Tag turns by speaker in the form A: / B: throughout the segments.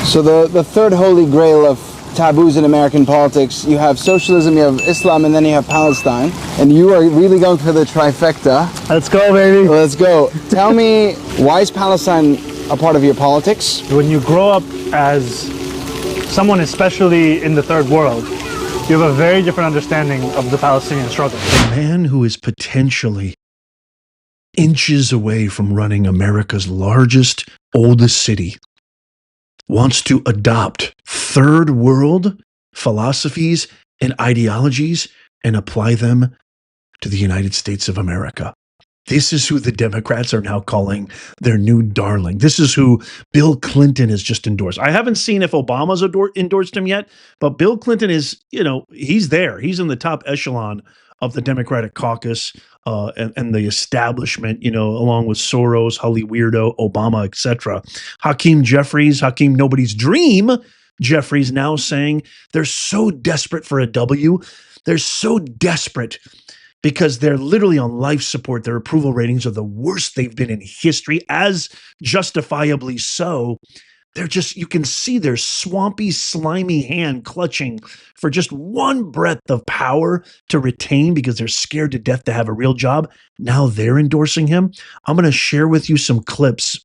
A: So the third holy grail of taboos in American politics, you have socialism, you have Islam, and then you have Palestine. And you are really going for the trifecta.
B: Let's go, baby.
A: Let's go. Tell me, why is Palestine a part of your politics?
B: When you grow up as someone, especially in the third world, you have a very different understanding of the Palestinian struggle.
C: A man who is potentially inches away from running America's largest, oldest city wants to adopt third world philosophies and ideologies and apply them to the United States of America. This is who the Democrats are now calling their new darling. This is who Bill Clinton has just endorsed. I haven't seen if Obama's endorsed him yet, but Bill Clinton is, he's there. He's in the top echelon of the Democratic caucus and the establishment, along with Soros, Holly Weirdo, Obama, etc. Hakeem Nobody's Dream Jeffries now saying they're so desperate for a W. They're so desperate because they're literally on life support. Their approval ratings are the worst they've been in history, as justifiably so. You can see their swampy, slimy hand clutching for just one breath of power to retain because they're scared to death to have a real job. Now they're endorsing him. I'm going to share with you some clips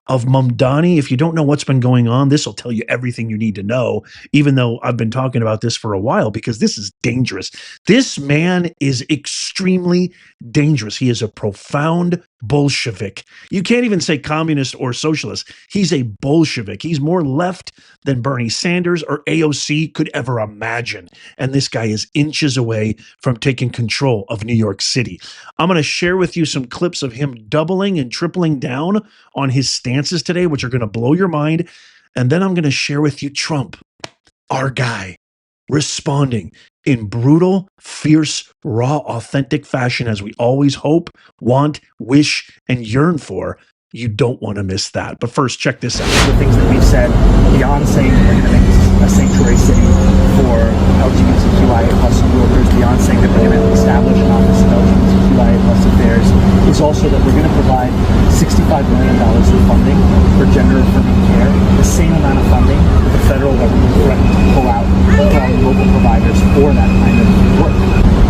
C: of Mamdani. If you don't know what's been going on, this will tell you everything you need to know, even though I've been talking about this for a while, because this is dangerous. This man is extremely dangerous. He is a profound Bolshevik. You can't even say communist or socialist. He's a Bolshevik. He's more left than Bernie Sanders or AOC could ever imagine. And this guy is inches away from taking control of New York City. I'm going to share with you some clips of him doubling and tripling down on his stances today, which are going to blow your mind. And then I'm going to share with you Trump, our guy, responding in brutal, fierce, raw, authentic fashion, as we always hope, want, wish, and yearn for. You don't want to miss that. But first, check this out.
D: The things that we've said beyond saying that we're going to make this a sanctuary city for LGBTQIA plus workers, beyond saying that we're going to establish an office of LGBTQIA plus affairs, is also that we're going to provide $65 million in funding for gender affirming care, the same amount of funding that the federal government threatened to pull out from local providers for that kind of work.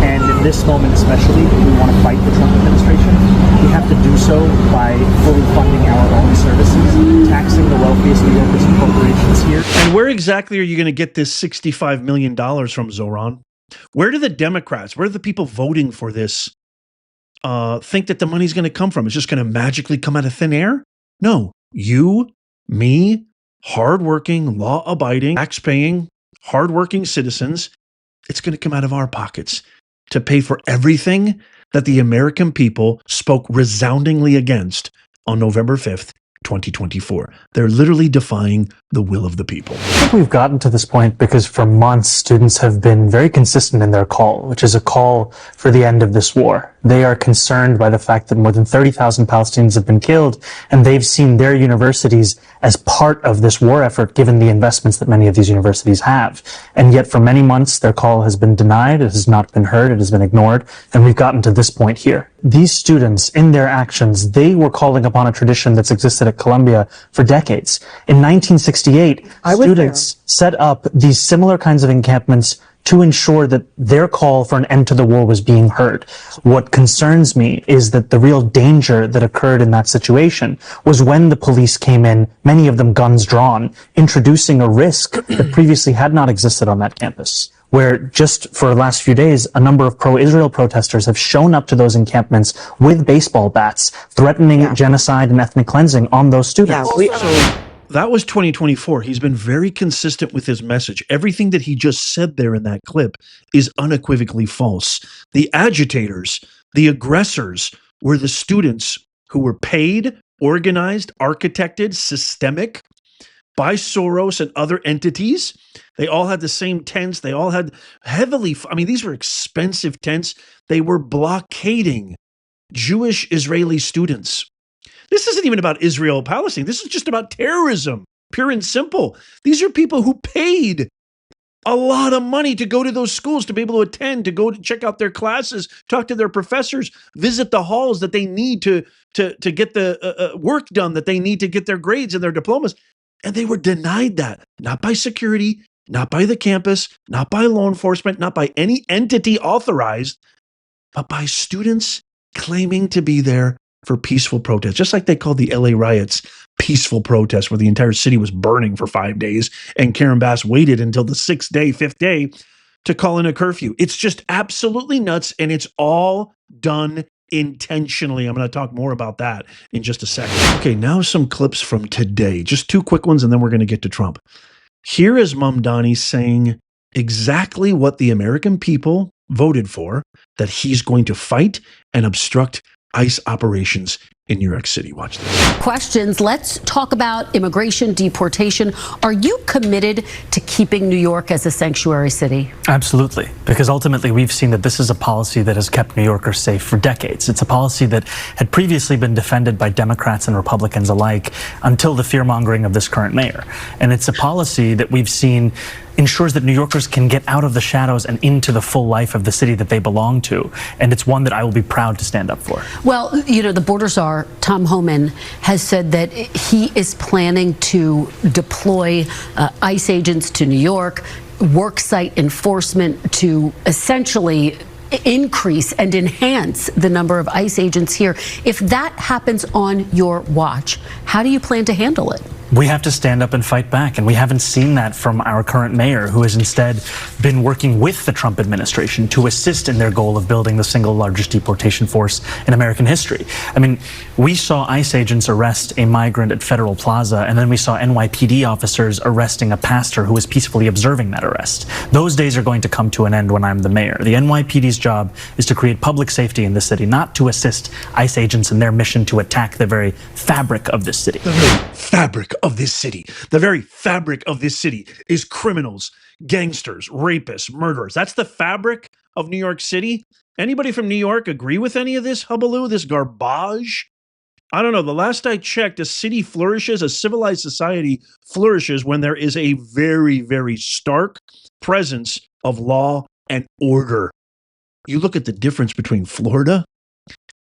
D: And in this moment especially, if we want to fight the Trump administration, we have to do so by fully funding our own services, taxing the wealthiest New Yorkers and corporations here.
C: And where exactly are you going to get this $65 million from, Zohran? Where do the Democrats, where do the people voting for this think that the money's going to come from? It's just going to magically come out of thin air? No. You, me, hardworking, law-abiding, tax-paying, hardworking citizens, it's going to come out of our pockets to pay for everything that the American people spoke resoundingly against on November 5th, 2024. They're literally defying the will of the people.
E: I think we've gotten to this point because for months, students have been very consistent in their call, which is a call for the end of this war. They are concerned by the fact that more than 30,000 Palestinians have been killed, and they've seen their universities as part of this war effort, given the investments that many of these universities have. And yet for many months, their call has been denied, it has not been heard, it has been ignored, and we've gotten to this point here. These students, in their actions, they were calling upon a tradition that's existed at Columbia for decades. In 1968, students set up these similar kinds of encampments to ensure that their call for an end to the war was being heard. What concerns me is that the real danger that occurred in that situation was when the police came in, many of them guns drawn, introducing a risk that previously had not existed on that campus, where just for the last few days, a number of pro-Israel protesters have shown up to those encampments with baseball bats, threatening genocide and ethnic cleansing on those students.
C: That was 2024. He's been very consistent with his message. Everything that he just said there in that clip is unequivocally false. The agitators, the aggressors, were the students who were paid, organized, architected, systemic by Soros and other entities. They all had the same tents. They all had these were expensive tents. They were blockading Jewish Israeli students. This isn't even about Israel, Palestine. This is just about terrorism, pure and simple. These are people who paid a lot of money to go to those schools, to be able to attend, to go to check out their classes, talk to their professors, visit the halls that they need to get the work done, that they need to get their grades and their diplomas. And they were denied that, not by security, not by the campus, not by law enforcement, not by any entity authorized, but by students claiming to be there for peaceful protest. Just like they called the LA riots peaceful protest, where the entire city was burning for 5 days, and Karen Bass waited until the 5th day, to call in a curfew. It's just absolutely nuts, and it's all done intentionally. I'm going to talk more about that in just a second. Okay, now some clips from today. Just 2 quick ones, and then we're going to get to Trump. Here is Mamdani saying exactly what the American people voted for, that he's going to fight and obstruct ICE operations in New York City. Watch this.
F: Questions. Let's talk about immigration, deportation. Are you committed to keeping New York as a sanctuary city?
E: Absolutely, because ultimately we've seen that this is a policy that has kept New Yorkers safe for decades. It's a policy that had previously been defended by Democrats and Republicans alike until the fear-mongering of this current mayor. And it's a policy that we've seen ensures that New Yorkers can get out of the shadows and into the full life of the city that they belong to. And it's one that I will be proud to stand up for.
F: Well, you know, the border czar, Tom Homan, has said that he is planning to deploy ICE agents to New York, worksite enforcement to essentially increase and enhance the number of ICE agents here. If that happens on your watch, how do you plan to handle it?
E: We have to stand up and fight back, and we haven't seen that from our current mayor, who has instead been working with the Trump administration to assist in their goal of building the single largest deportation force in American history. I mean, we saw ICE agents arrest a migrant at Federal Plaza, and then we saw NYPD officers arresting a pastor who was peacefully observing that arrest. Those days are going to come to an end when I'm the mayor. The NYPD's job is to create public safety in the city, not to assist ICE agents in their mission to attack the very fabric of this city.
C: The very fabric of this city. The very fabric of this city is criminals, gangsters, rapists, murderers. That's the fabric of New York City. Anybody from New York agree with any of this hullabaloo, this garbage? I don't know. The last I checked, a city flourishes, a civilized society flourishes when there is a very, very stark presence of law and order. You look at the difference between Florida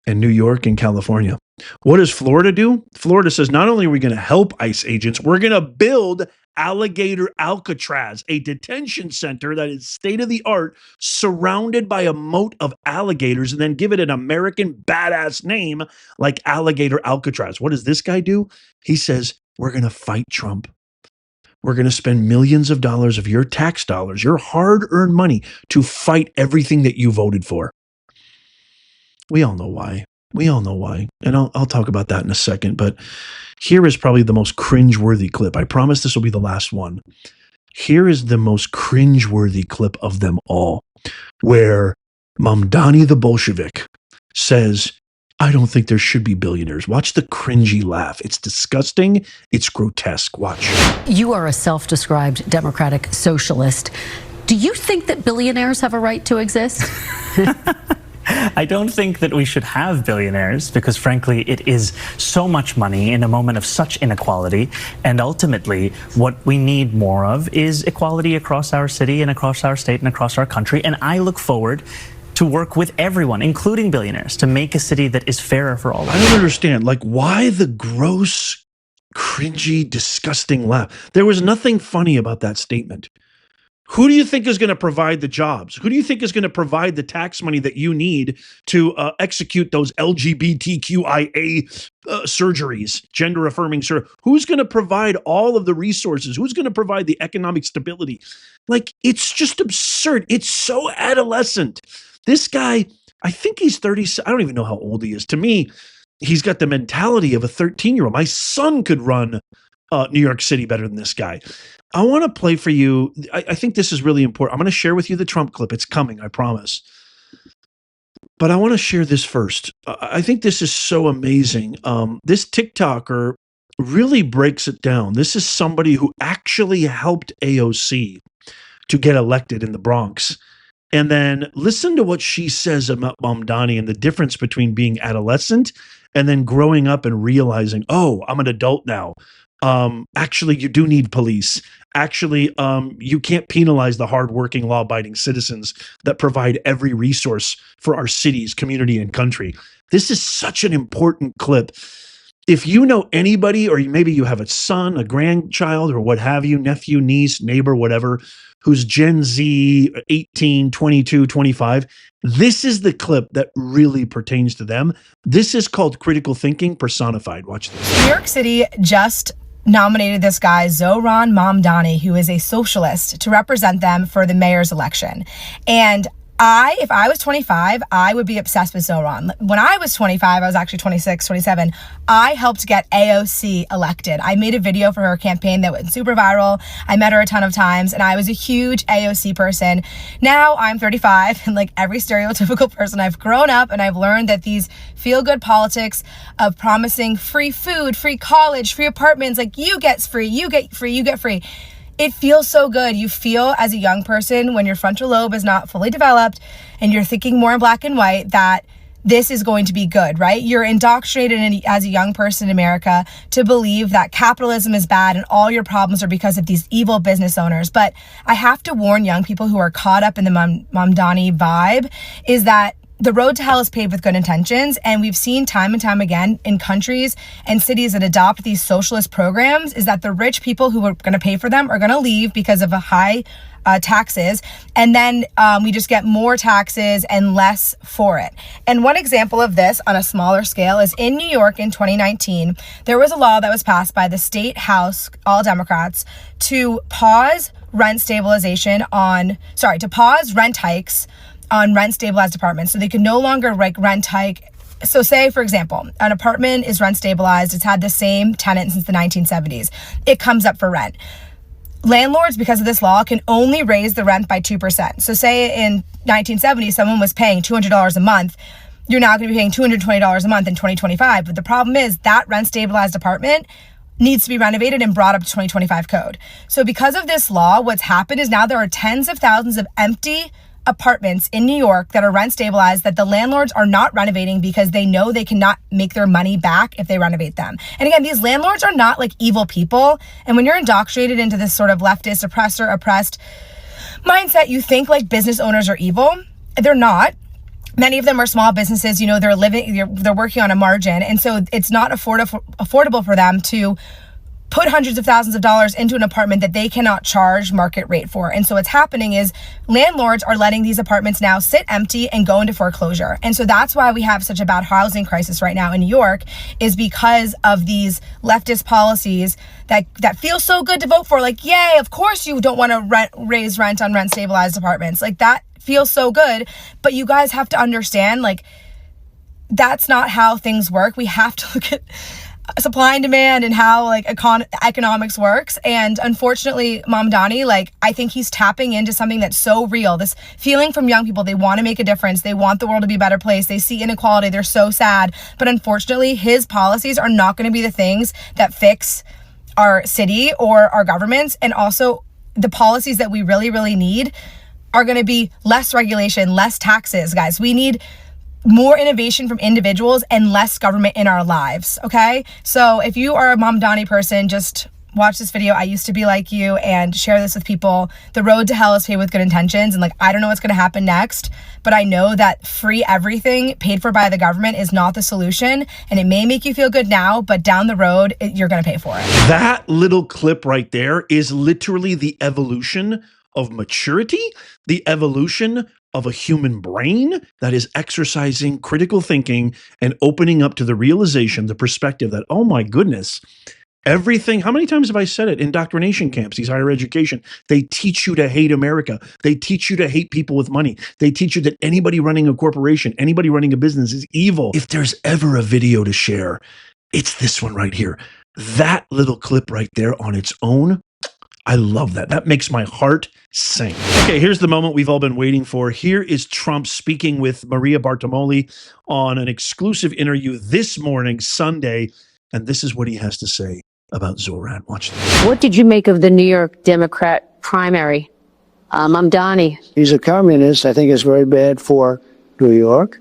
C: and New York and California. What does Florida do? Florida says, not only are we going to help ICE agents, we're going to build Alligator Alcatraz, a detention center that is state of the art, surrounded by a moat of alligators, and then give it an American badass name like Alligator Alcatraz. What does this guy do? He says, we're going to fight Trump. We're going to spend millions of dollars of your tax dollars, your hard-earned money, to fight everything that you voted for. We all know why. We all know why. And I'll talk about that in a second. But here is probably the most cringeworthy clip. I promise this will be the last one. Here is the most cringeworthy clip of them all, where Mamdani the Bolshevik says, I don't think there should be billionaires. Watch the cringy laugh. It's disgusting. It's grotesque. Watch.
F: You are a self-described democratic socialist. Do you think that billionaires have a right to exist?
E: I don't think that we should have billionaires because, frankly, it is so much money in a moment of such inequality. And ultimately, what we need more of is equality across our city and across our state and across our country. And I look forward to work with everyone, including billionaires, to make a city that is fairer for all of us.
C: I don't understand. Like, why the gross, cringy, disgusting laugh? There was nothing funny about that statement. Who do you think is going to provide the jobs? Who do you think is going to provide the tax money that you need to execute those LGBTQIA surgeries, gender-affirming surgery? Who's going to provide all of the resources? Who's going to provide the economic stability? Like, it's just absurd. It's so adolescent. This guy, I think he's 30. I don't even know how old he is. To me, he's got the mentality of a 13-year-old. My son could run New York City better than this guy. I want to play for you. I think this is really important. I'm going to share with you the Trump clip. It's coming, I promise. But I want to share this first. I think this is so amazing. This TikToker really breaks it down. This is somebody who actually helped AOC to get elected in the Bronx. And then listen to what she says about Mamdani and the difference between being adolescent and then growing up and realizing, oh, I'm an adult now. Actually, you do need police. Actually, you can't penalize the hardworking, law-abiding citizens that provide every resource for our cities, community, and country. This is such an important clip. If you know anybody, or maybe you have a son, a grandchild, or what have you, nephew, niece, neighbor, whatever, who's Gen Z, 18, 22, 25, this is the clip that really pertains to them. This is called critical thinking personified. Watch this.
G: New York City just nominated this guy, Zohran Mamdani, who is a socialist, to represent them for the mayor's election. And if I was 25, I would be obsessed with Zohran. When I was 25, I was actually 26, 27, I helped get AOC elected. I made a video for her campaign that went super viral. I met her a ton of times, and I was a huge AOC person. Now I'm 35, and like every stereotypical person, I've grown up and I've learned that these feel-good politics of promising free food, free college, free apartments, like you get free, you get free, you get free. It feels so good. You feel as a young person when your frontal lobe is not fully developed and you're thinking more in black and white that this is going to be good, right? You're indoctrinated as a young person in America to believe that capitalism is bad and all your problems are because of these evil business owners. But I have to warn young people who are caught up in the Mamdani vibe is that the road to hell is paved with good intentions, and we've seen time and time again in countries and cities that adopt these socialist programs is that the rich people who are going to pay for them are going to leave because of a high taxes, and then we just get more taxes and less for it. And one example of this on a smaller scale is in New York in 2019, there was a law that was passed by the state house, all Democrats, to pause rent hikes on rent stabilized apartments. So they could no longer rent hike. So say, for example, an apartment is rent stabilized. It's had the same tenant since the 1970s. It comes up for rent. Landlords, because of this law, can only raise the rent by 2%. So say in 1970, someone was paying $200 a month. You're now going to be paying $220 a month in 2025. But the problem is that rent stabilized apartment needs to be renovated and brought up to 2025 code. So because of this law, what's happened is now there are tens of thousands of empty apartments in New York that are rent stabilized that the landlords are not renovating because they know they cannot make their money back if they renovate them. And again, these landlords are not like evil people. And when you're indoctrinated into this sort of leftist, oppressed mindset, you think like business owners are evil. They're not. Many of them are small businesses, they're working on a margin. And so it's not affordable for them to put hundreds of thousands of dollars into an apartment that they cannot charge market rate for. And so what's happening is landlords are letting these apartments now sit empty and go into foreclosure. And so that's why we have such a bad housing crisis right now in New York, is because of these leftist policies that feel so good to vote for. Like, yay, of course you don't want to raise rent on rent stabilized apartments. Like that feels so good. But you guys have to understand, like, that's not how things work. We have to look at supply and demand and how like economics works. And unfortunately, Mamdani, I think he's tapping into something that's so real. This feeling from young people, they want to make a difference. They want the world to be a better place. They see inequality. They're so sad. But unfortunately, his policies are not going to be the things that fix our city or our governments. And also the policies that we really, really need are going to be less regulation, less taxes, guys. We need more innovation from individuals and less government in our lives, okay? So if you are a Mamdani person, just watch this video. I used to be like you, and share this with people. The road to hell is paved with good intentions, and I don't know what's going to happen next, but I know that free everything paid for by the government is not the solution, and it may make you feel good now, but down the road, you're going to pay for it.
C: That little clip right there is literally the evolution of maturity, the evolution of a human brain that is exercising critical thinking and opening up to the realization, the perspective that, oh my goodness, everything, how many times have I said it? Indoctrination camps, these higher education, they teach you to hate America. They teach you to hate people with money. They teach you that anybody running a corporation, anybody running a business is evil. If there's ever a video to share, it's this one right here. That little clip right there on its own, I love that. That makes my heart sing. Okay, here's the moment we've all been waiting for. Here is Trump speaking with Maria Bartiromo on an exclusive interview this morning, Sunday, and this is what he has to say about Zohran. Watch this.
H: What did you make of the New York Democrat primary? Mamdani.
I: He's a communist. I think it's very bad for New York.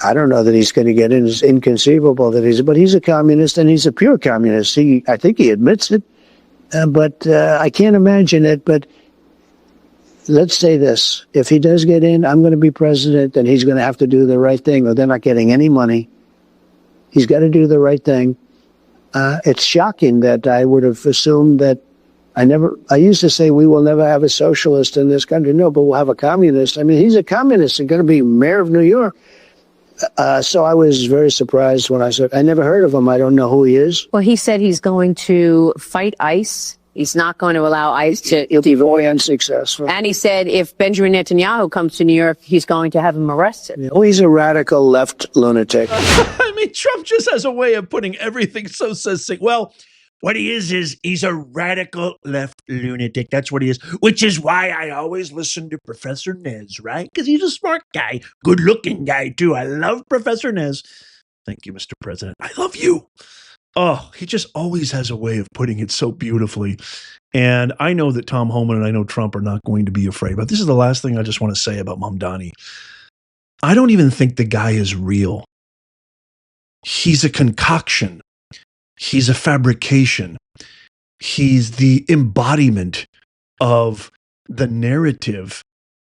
I: I don't know that he's going to get in. It's inconceivable that but he's a communist, and he's a pure communist. I think he admits it. But I can't imagine it. But let's say this. If he does get in, I'm going to be president, and he's going to have to do the right thing, or they're not getting any money. He's got to do the right thing. It's shocking that I would have assumed that I used to say we will never have a socialist in this country. No, but we'll have a communist. I mean, he's a communist and going to be mayor of New York. So I was very surprised when I said, I never heard of him. I don't know who he is.
H: Well, he said he's going to fight ICE. He's not going to allow ICE to...
I: He'll be very unsuccessful.
H: And he said if Benjamin Netanyahu comes to New York, he's going to have him arrested.
I: Oh, he's a radical left lunatic.
C: I mean, Trump just has a way of putting everything so succinct. Well, what he is he's a radical left lunatic. That's what he is, which is why I always listen to Professor Nez, right? Because he's a smart guy, good-looking guy, too. I love Professor Nez. Thank you, Mr. President. I love you. Oh, he just always has a way of putting it so beautifully. And I know that Tom Homan and I know Trump are not going to be afraid. But this is the last thing I just want to say about Mamdani. I don't even think the guy is real. He's a concoction. He's a fabrication. He's the embodiment of the narrative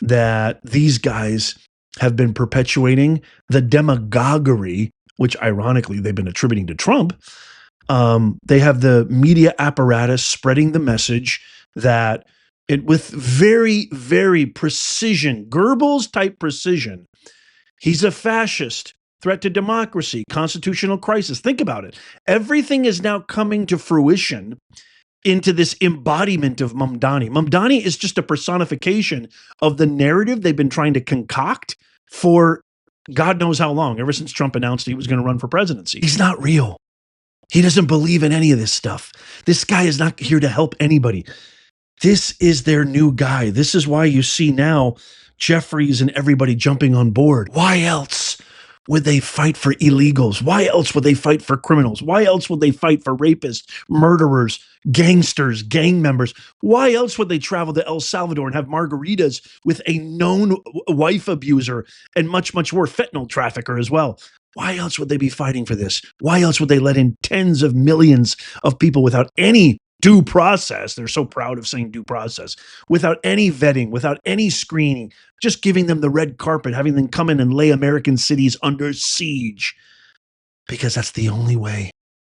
C: that these guys have been perpetuating, the demagoguery, which ironically they've been attributing to Trump. They have the media apparatus spreading the message that with very, very precision, Goebbels type precision, he's a fascist. Threat to democracy, constitutional crisis. Think about it. Everything is now coming to fruition into this embodiment of Mamdani. Mamdani is just a personification of the narrative they've been trying to concoct for God knows how long, ever since Trump announced he was going to run for presidency. He's not real. He doesn't believe in any of this stuff. This guy is not here to help anybody. This is their new guy. This is why you see now Jeffries and everybody jumping on board. Why else would they fight for illegals? Why else would they fight for criminals? Why else would they fight for rapists, murderers, gangsters, gang members? Why else would they travel to El Salvador and have margaritas with a known wife abuser and much, much worse, fentanyl trafficker as well? Why else would they be fighting for this? Why else would they let in tens of millions of people without any due process? They're so proud of saying due process. Without any vetting, without any screening, just giving them the red carpet, having them come in and lay American cities under siege. Because that's the only way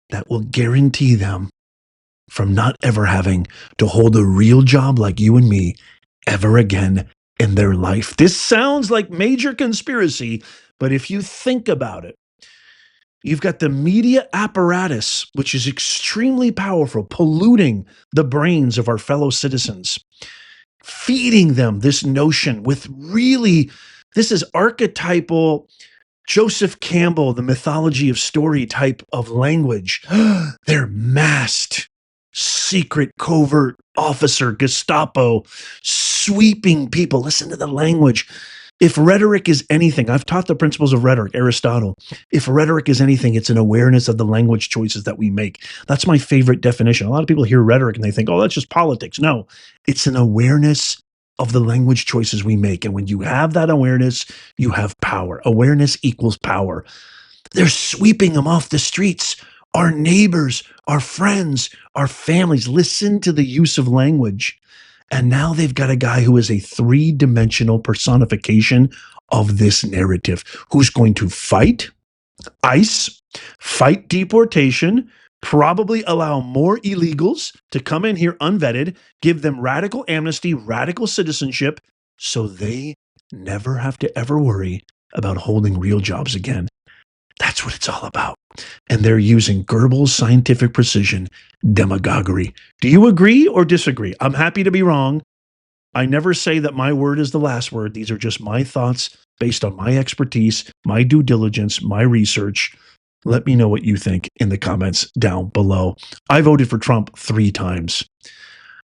C: that will guarantee them from not ever having to hold a real job like you and me ever again in their life. This sounds like major conspiracy, but if you think about it, you've got the media apparatus, which is extremely powerful, polluting the brains of our fellow citizens, feeding them this notion with really, this is archetypal Joseph Campbell, the mythology of story type of language. They're masked, secret, covert officer, Gestapo, sweeping people. Listen to the language. If rhetoric is anything, I've taught the principles of rhetoric, Aristotle. If rhetoric is anything, it's an awareness of the language choices that we make. That's my favorite definition. A lot of people hear rhetoric and they think, oh, that's just politics. No, it's an awareness of the language choices we make. And when you have that awareness, you have power. Awareness equals power. They're sweeping them off the streets. Our neighbors, our friends, our families. Listen to the use of language. And now they've got a guy who is a three-dimensional personification of this narrative, who's going to fight ICE, fight deportation, probably allow more illegals to come in here unvetted, give them radical amnesty, radical citizenship, so they never have to ever worry about holding real jobs again. That's what it's all about. And they're using Goebbels' scientific precision demagoguery. Do you agree or disagree? I'm happy to be wrong. I never say that my word is the last word. These are just my thoughts based on my expertise, my due diligence, my research. Let me know what you think in the comments down below. I voted for Trump 3 times.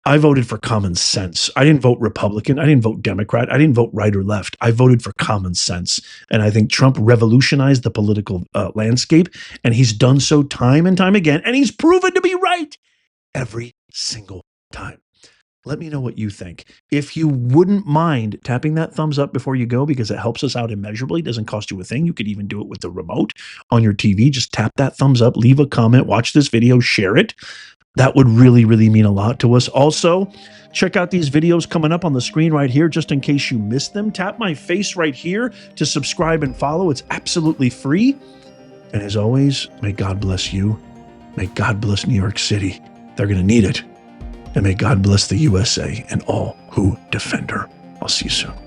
C: I voted for common sense. I didn't vote Republican. I didn't vote Democrat. I didn't vote right or left. I voted for common sense. And I think Trump revolutionized the political landscape. And he's done so time and time again. And he's proven to be right every single time. Let me know what you think. If you wouldn't mind tapping that thumbs up before you go, because it helps us out immeasurably. It doesn't cost you a thing. You could even do it with the remote on your TV. Just tap that thumbs up, leave a comment, watch this video, share it. That would really, really mean a lot to us. Also, check out these videos coming up on the screen right here, just in case you missed them. Tap my face right here to subscribe and follow. It's absolutely free. And as always, may God bless you May God bless New York City. They're going to need it. And may God bless the USA and all who defend her. I'll see you soon.